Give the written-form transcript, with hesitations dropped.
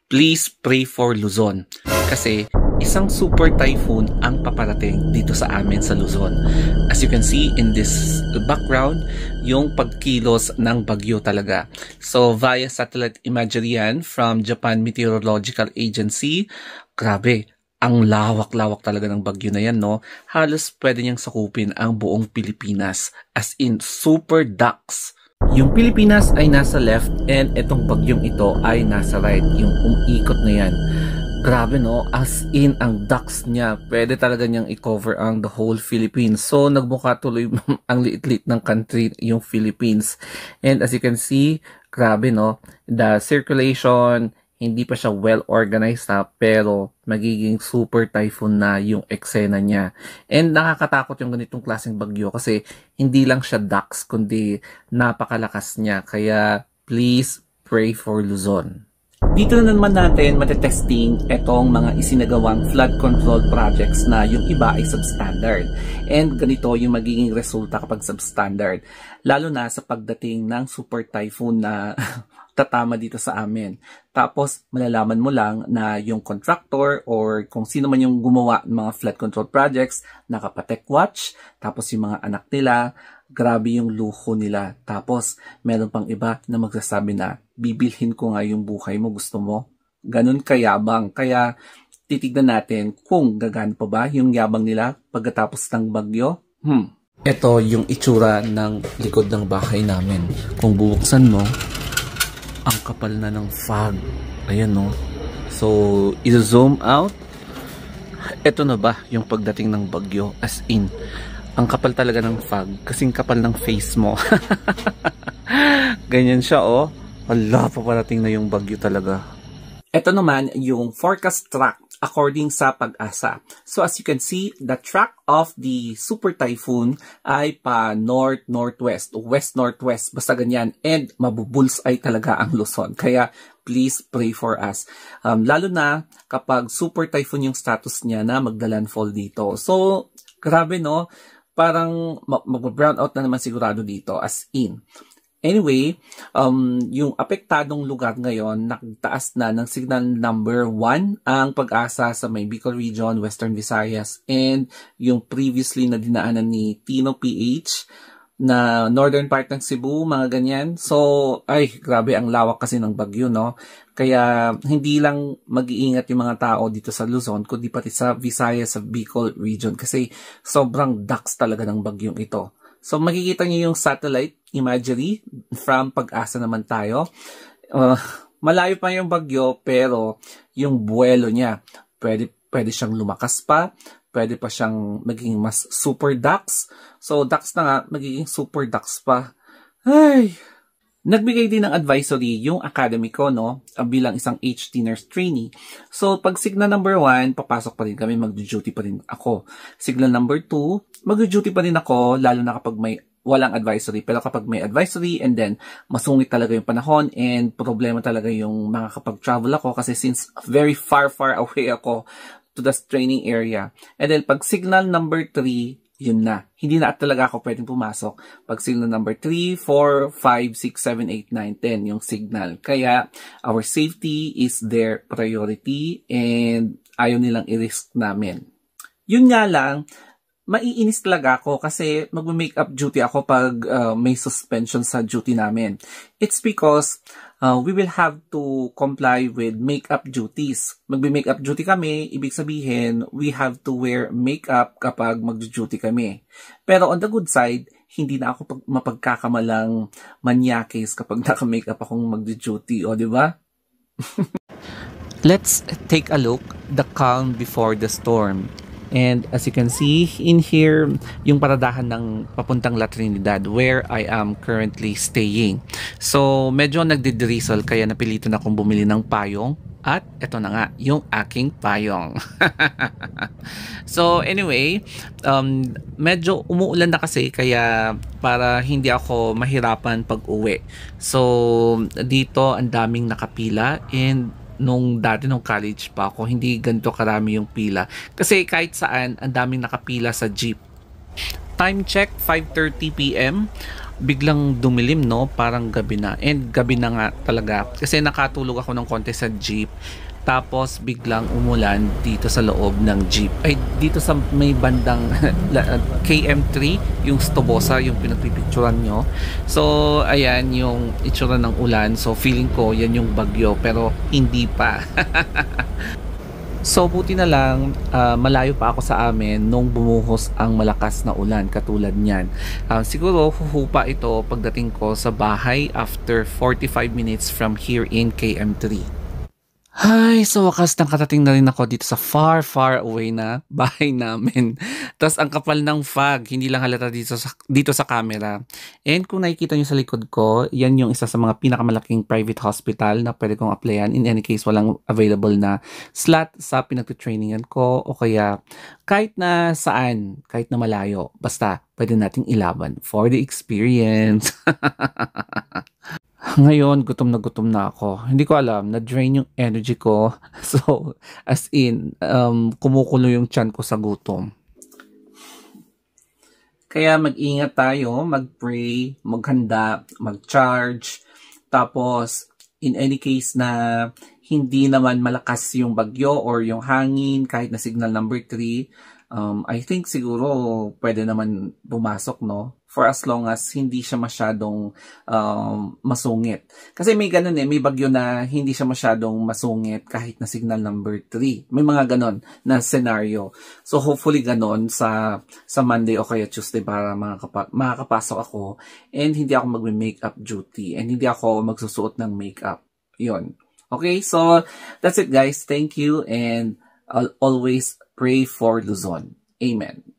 please pray for Luzon. Kasi isang super typhoon ang paparating dito sa amin sa Luzon. As you can see in this background, yung pagkilos ng bagyo talaga. So via satellite imagery yan from Japan Meteorological Agency, grabe, ang lawak-lawak talaga ng bagyo na yan, no? Halos pwede niyang sakupin ang buong Pilipinas. As in, super ducks. Yung Pilipinas ay nasa left and itong bagyong ito ay nasa right. Yung umikot na yan. Grabe, no? As in, ang ducks niya, pwede talaga niyang i-cover ang the whole Philippines. So, nagbuka tuloy ang liit-liit ng country, yung Philippines. And as you can see, grabe, no? The circulation, hindi pa siya well-organized na, pero magiging super typhoon na yung eksena niya. And nakakatakot yung ganitong klaseng bagyo kasi hindi lang siya ducks, kundi napakalakas niya. Kaya, please pray for Luzon. Dito na naman natin matetesting itong mga isinagawang flood control projects na yung iba ay substandard. And ganito yung magiging resulta kapag substandard. Lalo na sa pagdating ng super typhoon na tatama dito sa amin. Tapos malalaman mo lang na yung contractor or kung sino man yung gumawa ng mga flood control projects, nakapatek watch, tapos yung mga anak nila, grabe yung luho nila. Tapos meron pang iba na magsasabi na, bibilhin ko nga yung buhay mo, gusto mo? Ganun kayabang. Kaya titignan natin kung gagana pa ba yung yabang nila pagkatapos ng bagyo. Ito yung itsura ng likod ng bahay namin. Kung bubuksan mo, ang kapal na ng fog. Ayan, no? So, i-zoom out. Ito na ba yung pagdating ng bagyo? As in, ang kapal talaga ng fog. Kasing kapal ng face mo. Ganyan siya, oh. Wala, paparating na yung bagyo talaga. Ito naman yung forecast track according sa Pag-asa. So as you can see, the track of the super typhoon ay pa north-northwest, west-northwest, basta ganyan. And mabubulsay talaga ang Luzon. Kaya please pray for us. Lalo na kapag super typhoon yung status niya na magda-landfall dito. So grabe, no? Parang mag-brown out na naman sigurado dito, as in. Anyway, yung apektadong lugar ngayon, nagtaas na ng signal number 1 ang Pag-asa sa may Bicol Region, Western Visayas, and yung previously na dinaanan ni Tino PH na northern part ng Cebu, mga ganyan. So, ay, grabe ang lawak kasi ng bagyo, no? Kaya, hindi lang mag-iingat yung mga tao dito sa Luzon, kundi pati sa Visayas, sa Bicol Region, kasi sobrang ducks talaga ng bagyong ito. So, makikita niyo yung satellite imagery from Pag-asa naman tayo. Malayo pa yung bagyo, pero yung buwelo niya, pwede siyang lumakas pa, pwede pa siyang maging mas super ducks. So, ducks na nga, magiging super ducks pa. Ay! Nagbigay din ng advisory yung academy ko, no? Bilang isang HT nurse trainee. So, pag signal number 1, papasok pa rin kami, mag-duty pa rin ako. Signal number 2, mag-duty pa rin ako, lalo na kapag may walang advisory. Pero kapag may advisory and then masungit talaga yung panahon and problema talaga yung makakapag-travel ako kasi since very far away ako to the training area. And then pag signal number 3, yun na. Hindi na talaga ako pwedeng pumasok. Pag signal number 3, 4, 5, 6, 7, 8, 9, 10 yung signal. Kaya our safety is their priority and ayaw nilang i-risk namin. Yun nga lang, maiinis talaga ako kasi mag-makeup duty ako pag may suspension sa duty namin. It's because we will have to comply with makeup duties. Magbe-makeup duty kami, ibig sabihin, we have to wear makeup kapag mag-duty kami. Pero on the good side, hindi na ako mapagkakamalang manyakis kapag naka-makeup akong mag-duty, o di ba? Let's take a look, the calm before the storm. And as you can see in here, yung paradahan ng papuntang La Trinidad where I am currently staying. So medyo nagdi-drizzle kaya napilitan akong bumili ng payong. At eto na nga, yung aking payong. So anyway, medyo umuulan na kasi kaya para hindi ako mahirapan pag uwi. So dito ang daming nakapila and nung dati nung college pa ako, hindi ganito karami yung pila. Kasi kahit saan, ang daming nakapila sa jeep. Time check, 5:30 PM. biglang dumilim, no? Parang gabi na. And gabi na nga talaga. Kasi nakatulog ako ng konti sa jeep. Tapos biglang umulan dito sa loob ng jeep. Ay, dito sa may bandang KM3, yung Stobosa, yung pinagpipicturan nyo. So, ayan yung itsura ng ulan. So, feeling ko yan yung bagyo. Pero hindi pa. So, buti na lang, malayo pa ako sa amin nung bumuhos ang malakas na ulan katulad niyan. Siguro, huhupa ito pagdating ko sa bahay after 45 minutes from here in KM3. Ay, so wakas nakarating na rin ako dito sa far, far away na bahay namin. Tapos ang kapal ng fog, hindi lang halata dito sa camera. And kung nakikita nyo sa likod ko, yan yung isa sa mga pinakamalaking private hospital na pwede kong applyan. In any case, walang available na slot sa pinagtutrainingan ko o kaya kahit na saan, kahit na malayo. Basta, pwede nating ilaban for the experience. Ngayon, gutom na ako. Hindi ko alam, na-drain yung energy ko. So, as in, kumukulo yung tiyan ko sa gutom. Kaya mag-ingat tayo, mag-pray, maghanda, mag-charge. Tapos, in any case na hindi naman malakas yung bagyo or yung hangin, kahit na signal number 3, I think siguro pwede naman pumasok, no? For as long as hindi siya masyadong masungit. Kasi may ganun may bagyo na hindi siya masyadong masungit kahit na signal number 3. May mga ganun na scenario. So hopefully ganun sa Monday o kaya Tuesday para makakapasok ako and hindi ako magme-makeup duty and hindi ako magsusuot ng makeup. Yun. Okay, so that's it guys. Thank you and I'll always pray for Luzon. Amen.